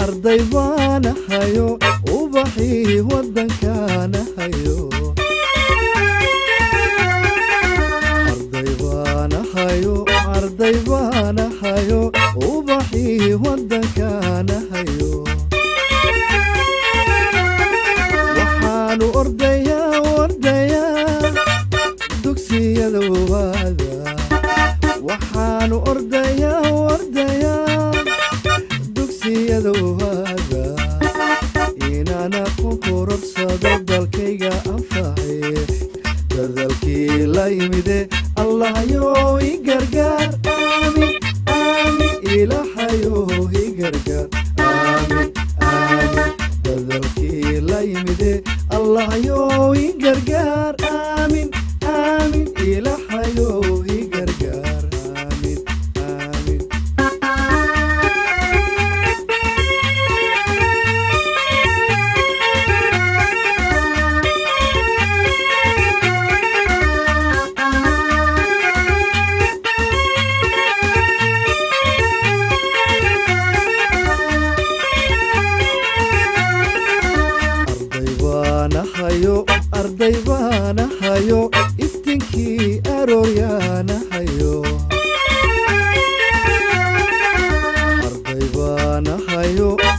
arday baana hayo ubaxii waddankaana hayo arday baana hayo ubaxii waddankaana hayo waxaanu ordayaa dugsiyada waada waxaanu ordayaa dugsiyada waada inaana ku korobsado dalkayga anface dadalkii la yimide allahayo i gargaar aamin aamin ilaahayo i gargaar aamin aamin dadalkii la yimide allahayo i gargaar aamin aamin ilaahayo i gargaar aamin aamin arday baana hayo iftinkii arooryaana hayo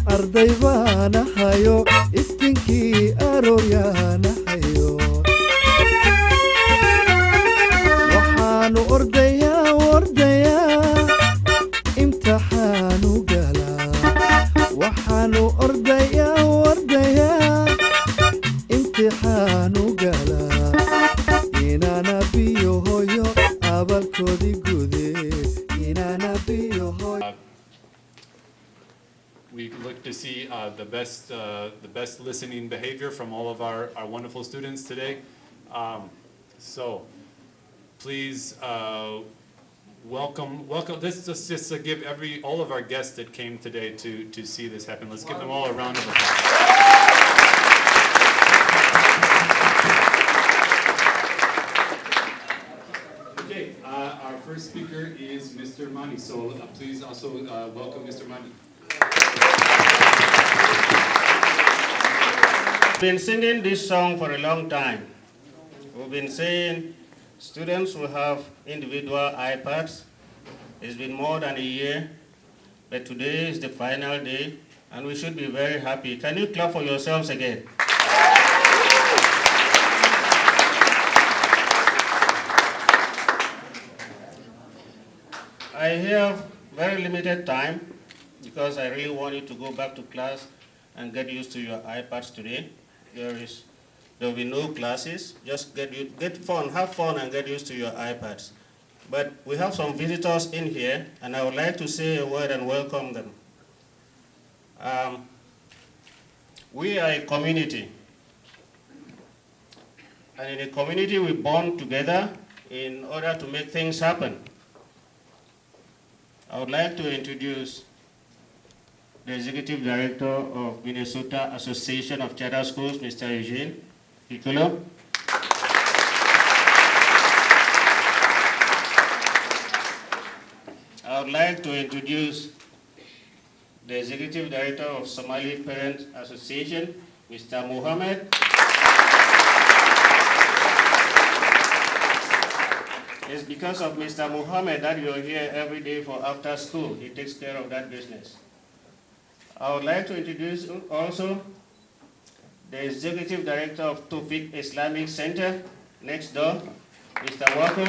arday baana hayo iftinkii arooryaana hayo waxaanu ordayaa imtixaanu galaa waxaanu ordayaa imtixaanu galaa inaana biyo hoyo abalkoodii gude inaana biyo hoyo. We look to see the best listening behavior from all of our wonderful students today. So please welcome. Let's just give all of our guests that came today to see this happen. Let's give them all a round of applause. Our first speaker is Mr. Mani, so please also welcome Mr. Mani. We've been singing this song for a long time. We've been saying students will have individual iPads. It's been more than a year, but today is the final day, and we should be very happy. Can you clap for yourselves again? I have very limited time because I really want you to go back to class and get used to your iPads today. There will be no classes. Just have fun and get used to your iPads. But we have some visitors in here, and I would like to say a word and welcome them. We are a community, and in a community we bond together in order to make things happen. I would like to introduce the Executive Director of Minnesota Association of Charter Schools, Mr. Eugene Piccolo. I would like to introduce the Executive Director of Somali Parents Association, Mr. Mohammed. It's because of Mr. Mohammed that you're here every day for after school. He takes care of that business. I would like to introduce also the Executive Director of Tawfiq Islamic Center, next door, Mr. Wakum.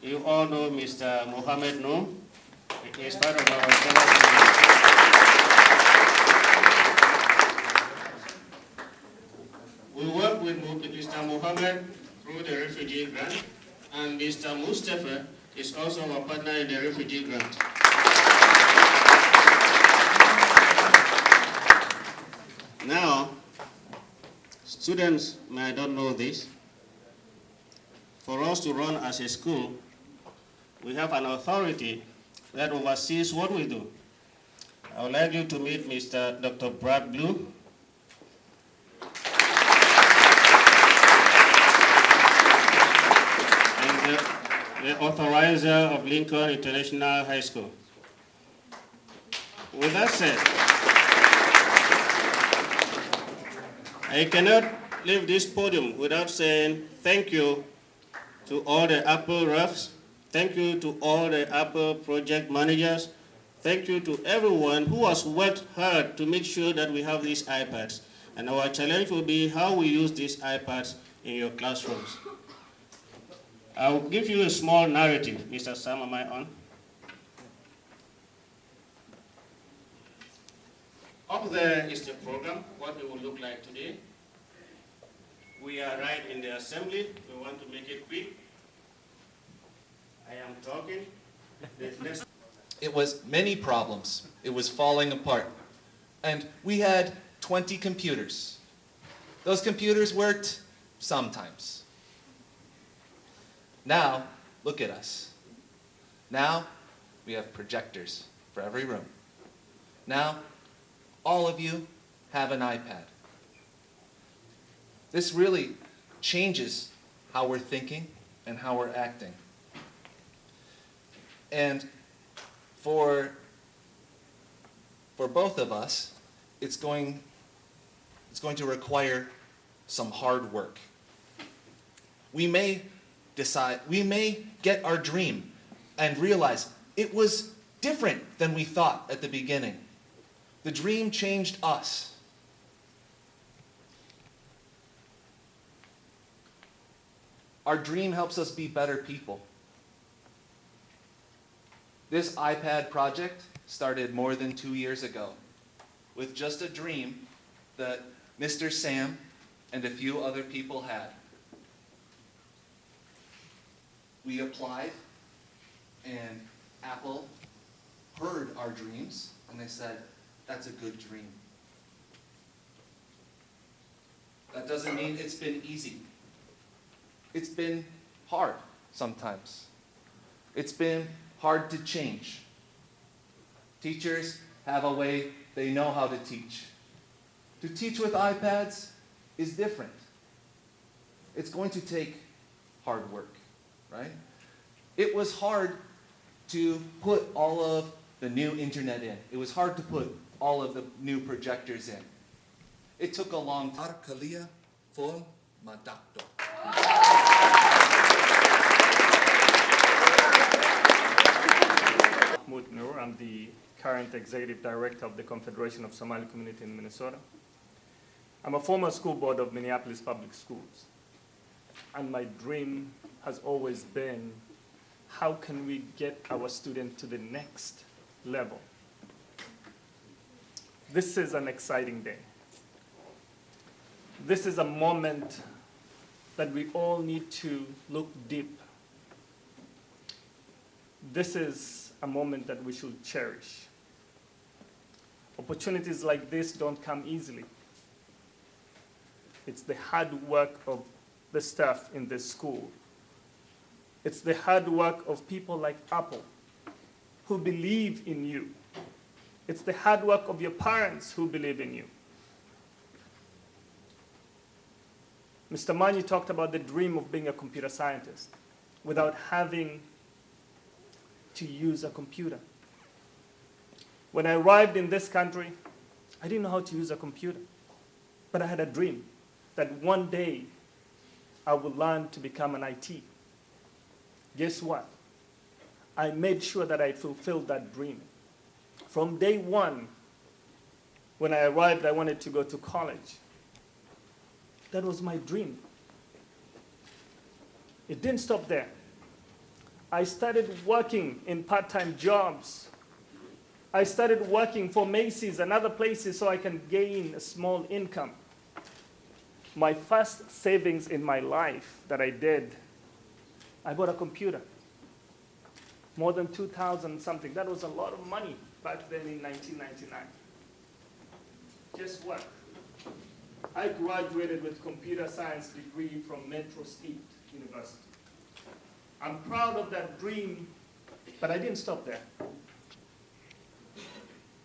You all know Mr. Mohammed Noor. He is part of our We work with Mr. Mohammed through the refugee grant, and Mr. Mustafa is also our partner in the refugee grant. Students may not know this. For us to run as a school, we have an authority that oversees what we do. I would like you to meet Mr. Dr. Brad Blue. And the authorizer of Lincoln International High School. With that said, I cannot leave this podium without saying thank you to all the Apple refs, thank you to all the Apple project managers, thank you to everyone who has worked hard to make sure that we have these iPads. And our challenge will be how we use these iPads in your classrooms. I'll give you a small narrative. Mr. Sam, am I on? Up there is the program, what it will look like today. We are right in the assembly. We want to make it quick. I am talking. It was many problems. It was falling apart. And we had 20 computers. Those computers worked sometimes. Now, look at us. Now, we have projectors for every room. Now, all of you have an iPad. This really changes how we're thinking and how we're acting. And for both of us, it's going to require some hard work. We may get our dream and realize it was different than we thought at the beginning. The dream changed us. Our dream helps us be better people. This iPad project started more than 2 years ago with just a dream that Mr. Sam and a few other people had. We applied, and Apple heard our dreams, and they said, "That's a good dream." That doesn't mean it's been easy. It's been hard sometimes. It's been hard to change. Teachers have a way they know how to teach. To teach with iPads is different. It's going to take hard work, right? It was hard to put all of the new internet in. It was hard to put all of the new projectors in. It took a long time. Arkalia Fon Madakto. I'm the current executive director of the Confederation of Somali Community in Minnesota. I'm a former school board of Minneapolis Public Schools. And my dream has always been, how can we get our students to the next level? This is an exciting day. This is a moment that we all need to look deep. This is a moment that we should cherish. Opportunities like this don't come easily. It's the hard work of the staff in this school. It's the hard work of people like Apple who believe in you. It's the hard work of your parents who believe in you. Mr. Manyi talked about the dream of being a computer scientist without having to use a computer. When I arrived in this country, I didn't know how to use a computer, but I had a dream that one day I would learn to become an IT. Guess what? I made sure that I fulfilled that dream. From day one, when I arrived, I wanted to go to college. That was my dream. It didn't stop there. I started working in part-time jobs. I started working for Macy's and other places so I can gain a small income. My first savings in my life that I did, I bought a computer. More than 2,000 something. That was a lot of money back then in 1999. Guess what? I graduated with computer science degree from Metro State University. I'm proud of that dream, but I didn't stop there.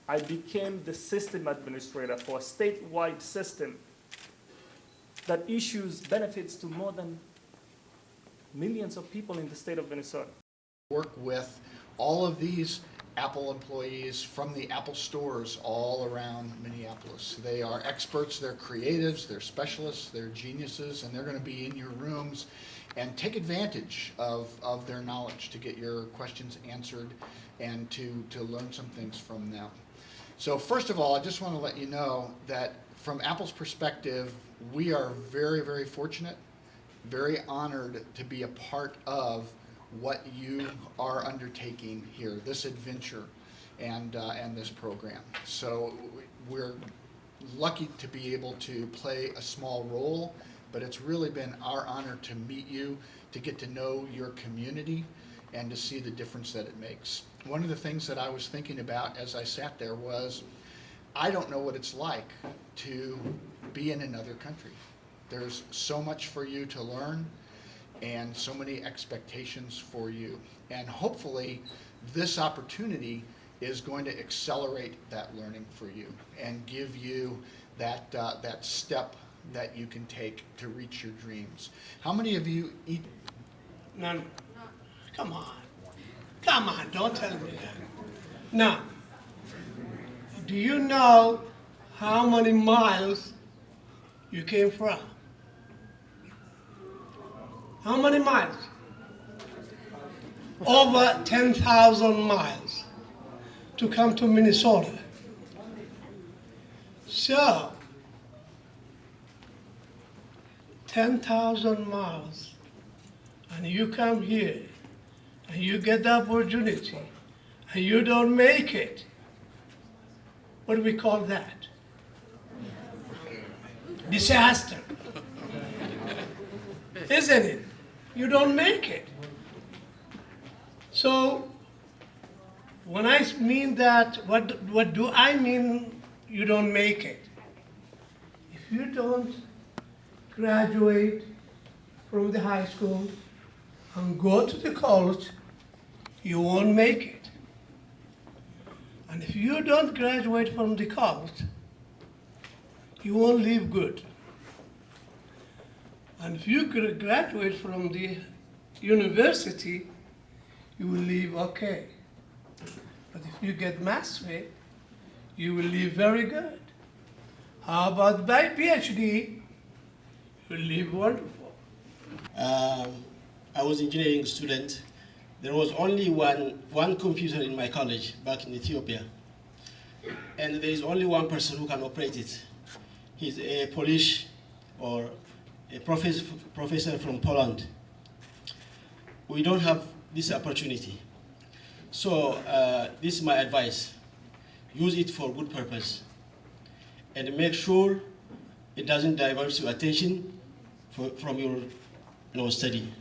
I became the system administrator for a statewide system that issues benefits to more than millions of people in the state of Minnesota. Work with all of these Apple employees from the Apple stores all around Minneapolis. They are experts, they're creatives, they're specialists, they're geniuses, and they're going to be in your rooms and take advantage of their knowledge to get your questions answered and to learn some things from them. So first of all, I just want to let you know that from Apple's perspective, we are very, very fortunate, very honored to be a part of what you are undertaking here, this adventure and this program. So we're lucky to be able to play a small role, but it's really been our honor to meet you, to get to know your community, and to see the difference that it makes. One of the things that I was thinking about as I sat there was, I don't know what it's like to be in another country. There's so much for you to learn and so many expectations for you. And hopefully this opportunity is going to accelerate that learning for you and give you that, that step that you can take to reach your dreams. How many of you eat? None. Come on. Come on, don't tell me that. Now, do you know how many miles you came from? How many miles? Over 10,000 miles to come to Minnesota. So, 10,000 miles, and you come here, and you get the opportunity, and you don't make it. What do we call that? Disaster. Isn't it? You don't make it. So, when I mean that, what do I mean you don't make it? If you don't graduate from the high school and go to the college, you won't make it. And if you don't graduate from the college, you won't live good. And if you graduate from the university, you will live okay. But if you get mastery, you will live very good. How about by PhD? You will live wonderful. I was an engineering student. There was only one computer in my college back in Ethiopia. And there is only one person who can operate it. He's a Polish or a professor from Poland. We don't have this opportunity. So this is my advice. Use it for good purpose. And make sure it doesn't divert your attention from your study.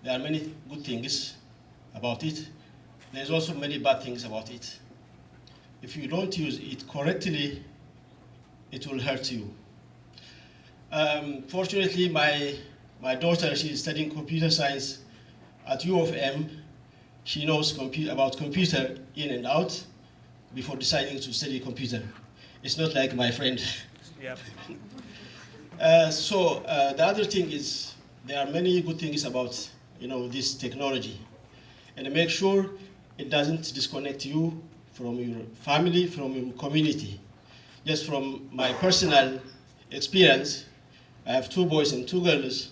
There are many good things about it. There's also many bad things about it. If you don't use it correctly, it will hurt you. Fortunately, my daughter, she is studying computer science at U of M. She knows about computer in and out before deciding to study computer. It's not like my friend. Yep. The other thing is, there are many good things about this technology, and make sure it doesn't disconnect you from your family, from your community. Just from my personal experience, I have 2 boys and 2 girls.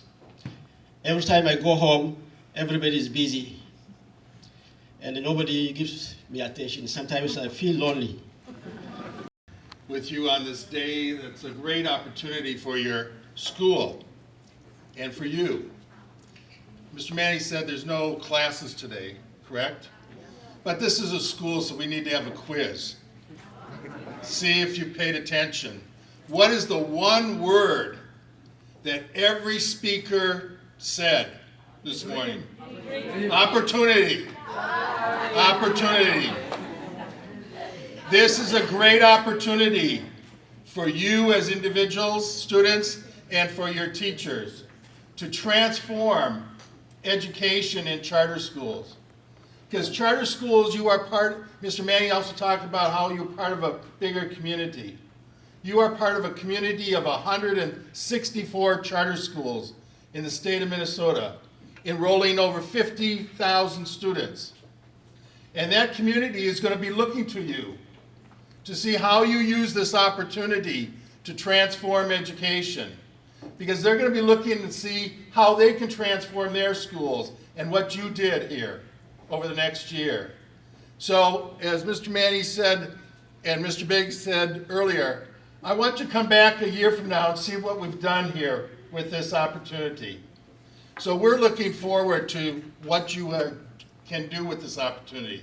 Every time I go home, everybody is busy, and nobody gives me attention. Sometimes I feel lonely. With you on this day, that's a great opportunity for your school and for you. Mr. Manny said there's no classes today, correct? But this is a school, so we need to have a quiz. See if you paid attention. What is the one word that every speaker said this morning? Opportunity. Opportunity. This is a great opportunity for you as individuals, students, and for your teachers to transform education in charter schools. Because charter schools, you are part, Mr. Manny also talked about how you're part of a bigger community. You are part of a community of 164 charter schools in the state of Minnesota, enrolling over 50,000 students. And that community is going to be looking to you to see how you use this opportunity to transform education. Because they're going to be looking to see how they can transform their schools and what you did here over the next year. So, as Mr. Manny said, and Mr. Biggs said earlier, I want you to come back a year from now and see what we've done here with this opportunity. So we're looking forward to what you can do with this opportunity.